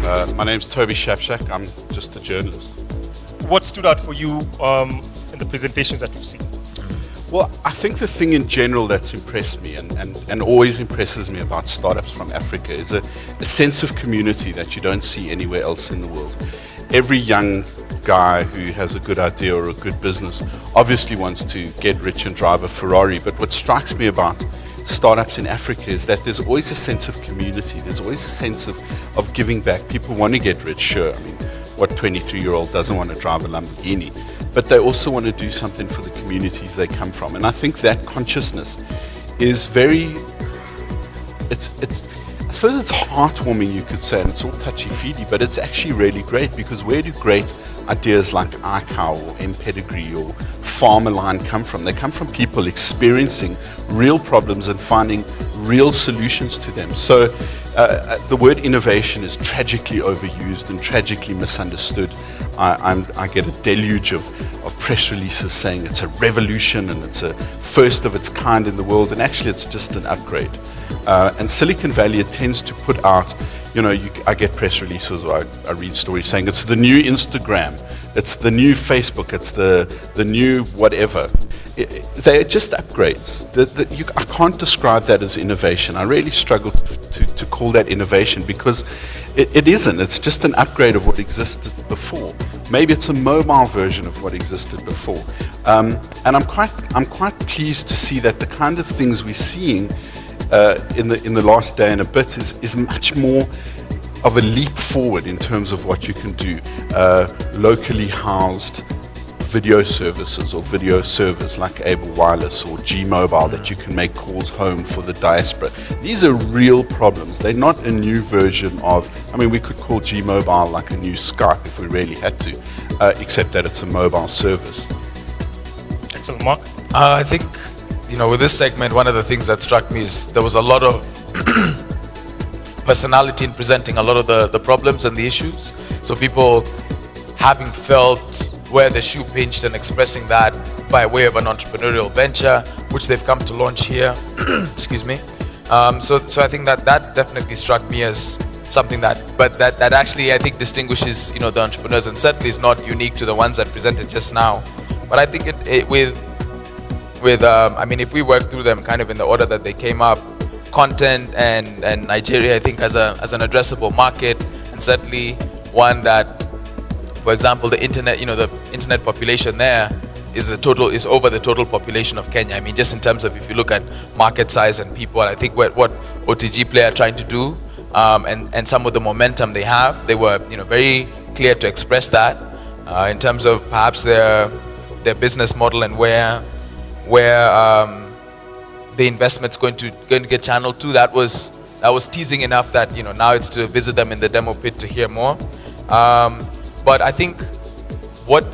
My name's Toby Shapshak. I'm just a journalist. What stood out for you in the presentations that you've seen? Well, I think the thing in general that's impressed me and always impresses me about startups from Africa is a sense of community that you don't see anywhere else in the world. Every young guy who has a good idea or a good business obviously wants to get rich and drive a Ferrari, but what strikes me about startups in Africa is that there's always a sense of community. There's always a sense of giving back. People want to get rich, sure. I mean, what 23-year-old doesn't want to drive a Lamborghini? But they also want to do something for the communities they come from. And I think that consciousness is very, I suppose it's heartwarming, you could say, and it's all touchy-feely, but it's actually really great, because where do great ideas like iCow or mPedigree or Farmerline come from? They come from people experiencing real problems and finding real solutions to them. So the word innovation is tragically overused and tragically misunderstood. I get a deluge of press releases saying it's a revolution and it's a first of its kind in the world, and actually it's just an upgrade. And Silicon Valley tends to put out, I get press releases or I read stories saying it's the new Instagram, it's the new Facebook, it's the new whatever. They're just upgrades. I can't describe that as innovation. I really struggle to call that innovation, because it isn't. It's just an upgrade of what existed before. Maybe it's a mobile version of what existed before. And I'm quite pleased to see that the kind of things we're seeing in the last day and a bit is much more of a leap forward in terms of what you can do. Locally housed video services or video servers like Able Wireless or G-Mobile that you can make calls home for the diaspora. These are real problems. They're not a new version of, we could call G-Mobile like a new Skype if we really had to, except that it's a mobile service. Excellent. Mark? I think, with this segment, one of the things that struck me is there was a lot of personality in presenting a lot of the problems and the issues. So people having felt where the shoe pinched and expressing that by way of an entrepreneurial venture, which they've come to launch here. Excuse me. So I think that definitely struck me as something that actually I think distinguishes the entrepreneurs, and certainly is not unique to the ones that presented just now. But I think if we work through them kind of in the order that they came up, content and Nigeria, I think as an addressable market, and certainly one that, for example, the internet population there is over the total population of Kenya. Just in terms of, if you look at market size and people, I think what OTG Play are trying to do, and some of the momentum they have, they were very clear to express that in terms of perhaps their business model and where the investment's going to get channeled to. That was teasing enough that now it's to visit them in the demo pit to hear more. But I think what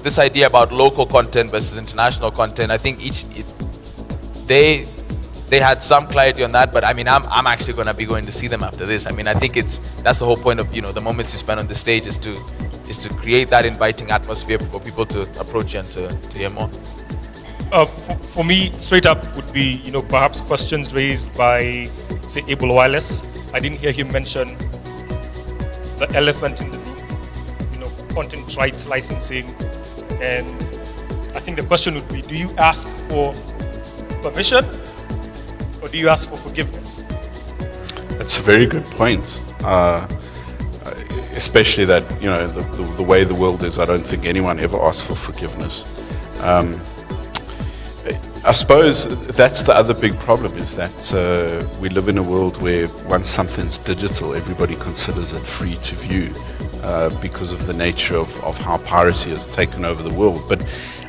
this idea about local content versus international content, I think they had some clarity on that. But I'm actually going to be going to see them after this. I think that's the whole point of the moments you spend on the stage is to create that inviting atmosphere for people to approach you and to hear more. For me, straight up would be perhaps questions raised by, say, Able Wireless. I didn't hear him mention the elephant in the room, content rights licensing. And I think the question would be, do you ask for permission or do you ask for forgiveness? That's a very good point. Especially that, the way the world is, I don't think anyone ever asks for forgiveness. I suppose that's the other big problem, is that we live in a world where once something's digital, everybody considers it free to view because of the nature of how piracy has taken over the world. But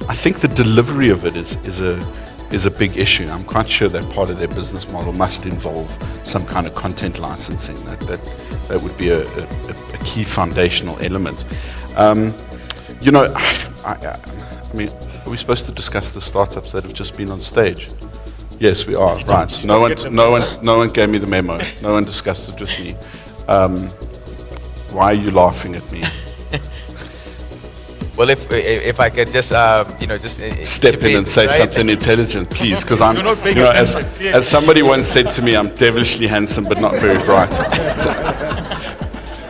I think the delivery of it is a big issue. I'm quite sure that part of their business model must involve some kind of content licensing. That would be a key foundational element. Are we supposed to discuss the startups that have just been on stage? Yes, we are. Right. No one gave me the memo. No one discussed it with me. Why are you laughing at me? Well, if I could just step in and say something intelligent, please, because I'm, as somebody once said to me, I'm devilishly handsome but not very bright.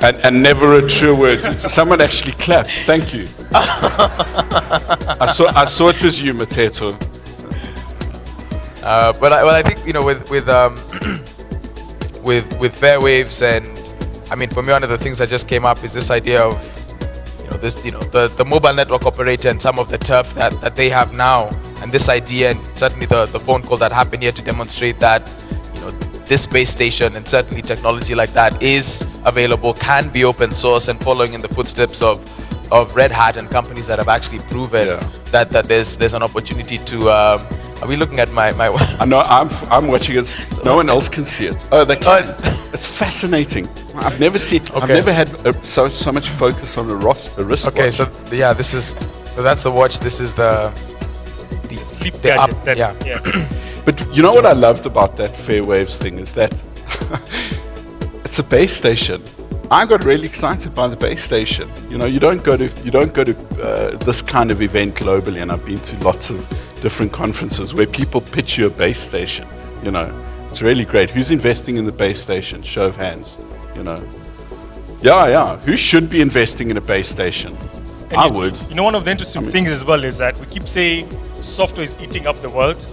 And never a true word. Someone actually clapped. Thank you. I saw it was you, Mateto. But I think with with Fairwaves, and I mean, for me, one of the things that just came up is this idea of the mobile network operator and some of the turf that they have now, and this idea, and certainly the phone call that happened here to demonstrate that this base station and certainly technology like that is available, can be open source, and following in the footsteps of Red Hat and companies that have actually proven that there's an opportunity to. Are we looking at my? I know I'm watching it. No one else can see it. Oh, they can. It's fascinating. I've never seen. I've never had so much focus on a wristwatch. Okay, so that's the watch. This is the Sleep the up, gadget. yeah. But you know what I loved about that Fairwaves thing is that it's a base station. I got really excited by the base station. You don't go to this kind of event globally, and I've been to lots of different conferences where people pitch you a base station. It's really great. Who's investing in the base station? Show of hands. Yeah. Who should be investing in a base station? And I would. One of the interesting things as well is that we keep saying software is eating up the world,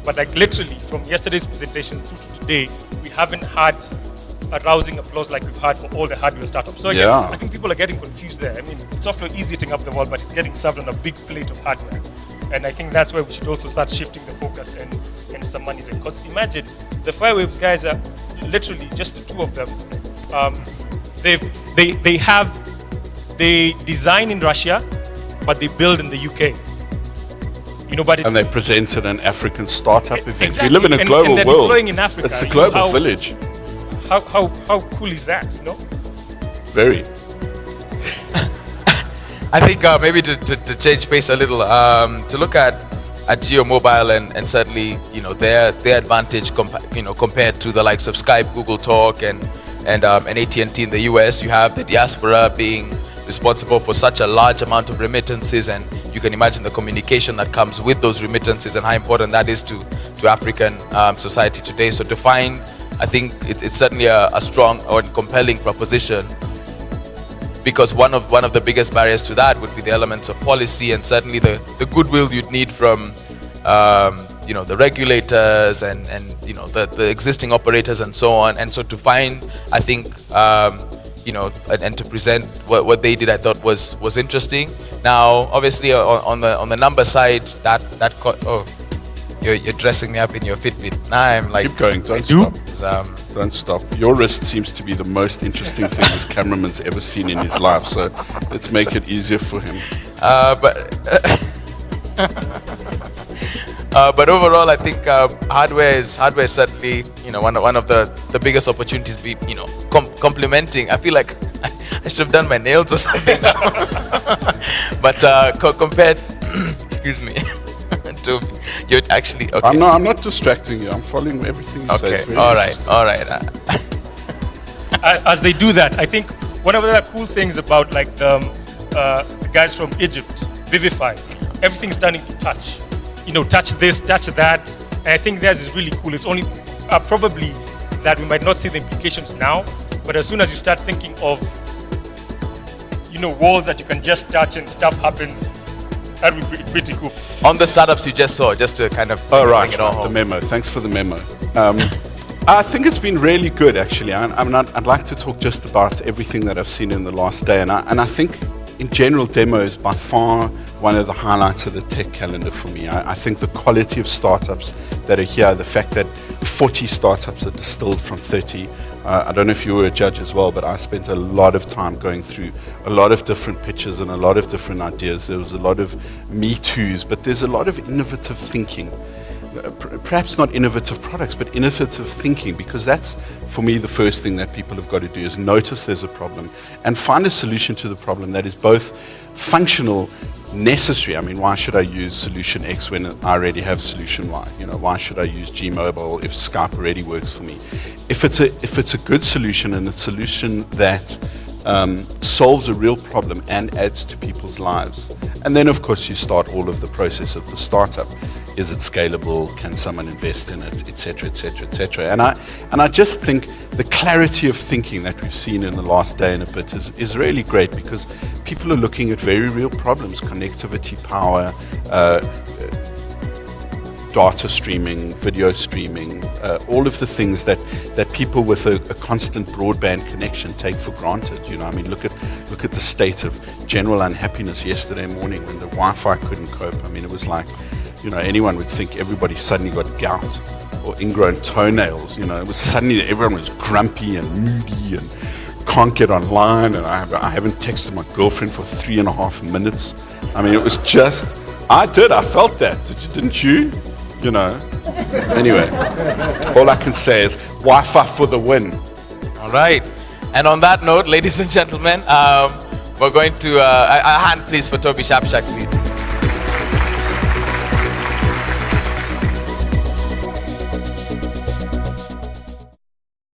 but like literally from yesterday's presentation through to today, we haven't had a rousing applause like we've had for all the hardware startups. So again, I think people are getting confused there. I mean, software is eating up the world, but it's getting served on a big plate of hardware. And I think that's where we should also start shifting the focus and some money in. Because imagine the Fairwaves guys are literally just the two of them. They design in Russia, but they build in the UK. But it's, and they present at an African startup event. Exactly. We live in a global and they're world. deploying in Africa. It's a global village. How cool is that? Very. I think maybe to change pace a little, to look at Jio Mobile and certainly their advantage compared to the likes of Skype, Google Talk, and AT&T in the US. You have the diaspora being responsible for such a large amount of remittances, and you can imagine the communication that comes with those remittances and how important that is to African society today. So to find, I think it's certainly a strong or compelling proposition, because one of the biggest barriers to that would be the elements of policy and certainly the goodwill you'd need from the regulators and the existing operators and so on. And so to find, I think, and to present what they did, I thought was interesting. Now, obviously, on the number side, you're dressing me up in your Fitbit. Now I'm like, keep going. Don't stop. Don't stop. Your wrist seems to be the most interesting thing this cameraman's ever seen in his life. So let's make it easier for him. But overall, I think hardware is certainly one of the biggest opportunities. Complementing. I feel like I should have done my nails or something. But compared, excuse me, to you're actually okay. I'm not distracting you. I'm following everything you say. Okay. All right. As they do that, I think one of the cool things about like the guys from Egypt, Vivify, everything's turning to touch. Touch this, touch that. And I think theirs is really cool. It's only probably that we might not see the implications now, but as soon as you start thinking of, walls that you can just touch and stuff happens, that would be pretty cool. On the startups you just saw, just to kind of bring it all home. The memo. Thanks for the memo. I think it's been really good, actually. I'd like to talk just about everything that I've seen in the last day, and I think in general, demo is by far one of the highlights of the tech calendar for me. I think the quality of startups that are here, the fact that 40 startups are distilled from 30. I don't know if you were a judge as well, but I spent a lot of time going through a lot of different pitches and a lot of different ideas. There was a lot of me too's, but there's a lot of innovative thinking. Perhaps not innovative products, but innovative thinking, because that's, for me, the first thing that people have got to do is notice there's a problem and find a solution to the problem that is both functional, necessary. I mean, why should I use solution X when I already have solution Y? Why should I use Gmobile if Skype already works for me? If it's a good solution and a solution that solves a real problem and adds to people's lives. And then, of course, you start all of the process of the startup. Is it scalable? Can someone invest in it? Etc. Etc. Etc. And I just think the clarity of thinking that we've seen in the last day and a bit is really great, because people are looking at very real problems: connectivity, power, data streaming, video streaming, all of the things that people with a constant broadband connection take for granted. You know, I mean, look at the state of general unhappiness yesterday morning when the Wi-Fi couldn't cope. I mean, it was like, you know, anyone would think everybody suddenly got gout or ingrown toenails. You know, it was suddenly everyone was grumpy and moody and can't get online, and I haven't texted my girlfriend for 3.5 minutes. I mean, it was just, I felt that. Didn't you? You know. Anyway, all I can say is Wi-Fi for the win. All right. And on that note, ladies and gentlemen, we're going to a hand please for Toby Shapshak, please.